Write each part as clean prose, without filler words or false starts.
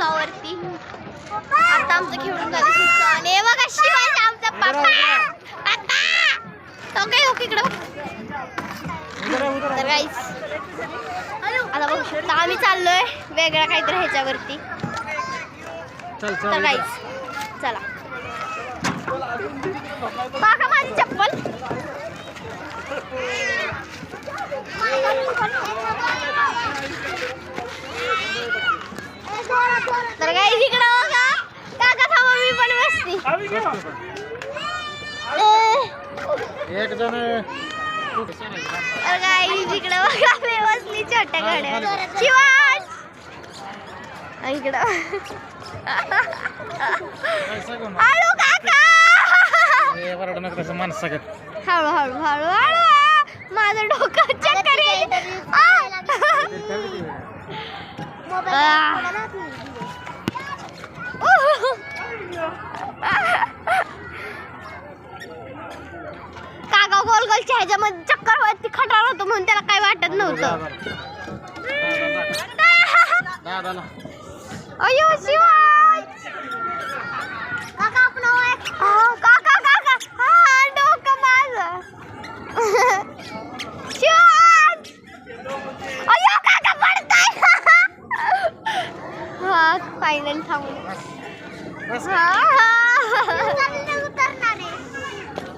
उंचावरती. आता आमचं खेळून झालं सुद्धा आणि बघा शिवाय आमचा पप्पा तो काय हो इकडं. तर गाईस आता बघू शकता आम्ही चाललोय वेगळ्या काहीतरी ह्याच्यावरती. तर गाईस चला बघा माझी चप्पल. तर गाईस इकडं बघा काका थांबा मी पण बसती. एक जण तर गाईस इकडं बघा मी बसली छोट्या गाड्या शिवाज इकडं. हळू काका हळू हळू हळू हळू माझं डोकं चक्कर येईल. काका गोल गोलच्या ह्याच्यामध्ये चक्कर वरती खटाळ होतो म्हणून त्याला काही वाटत नव्हतं. अयो शिवाज काका काका काका हा डोकं माझं. शिवाज अयो काका पडताय. हा फायनल थांबून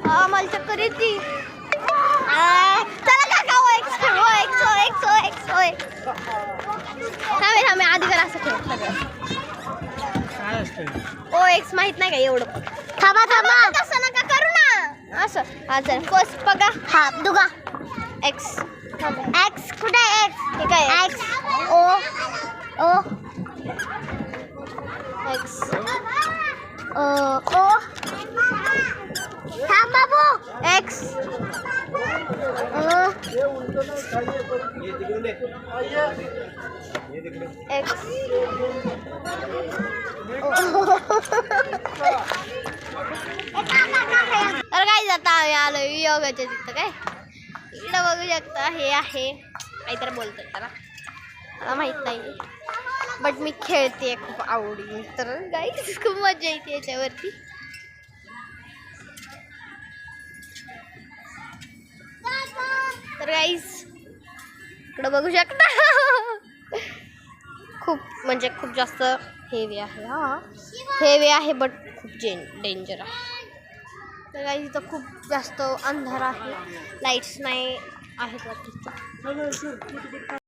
हा मला चक्कर येते. चला काका थांबे थांबे आधी करा असं खेळ. ओ एक्स माहित नाही का एवढं. थांबा थांबा तसं नका करू ना असं. हा चल फर्स्ट बघा हा दुगा एक्स एक्स कुठे एक्स हे काय एक्स ओ ओ एक्स ओ थांब बाबू एक्स एक्स. तर काय जाता आम्ही आलो योगाच्या तिथं काय इकडं बघू शकता. हे आहे काहीतरी बोलतात त्याला मला माहित नाही बट मी खेळते खूप आवडीने. तर गाईस खूप मजा येते याच्यावरती. तर गाईस इकडं बघू शकता खूप म्हणजे खूप जास्त हेवी आहे. हा हेवी आहे बट खूप डेंजर आहे. तर गाईस इथं खूप जास्त अंधार आहे लाईट्स नाही आहेत वाटतं.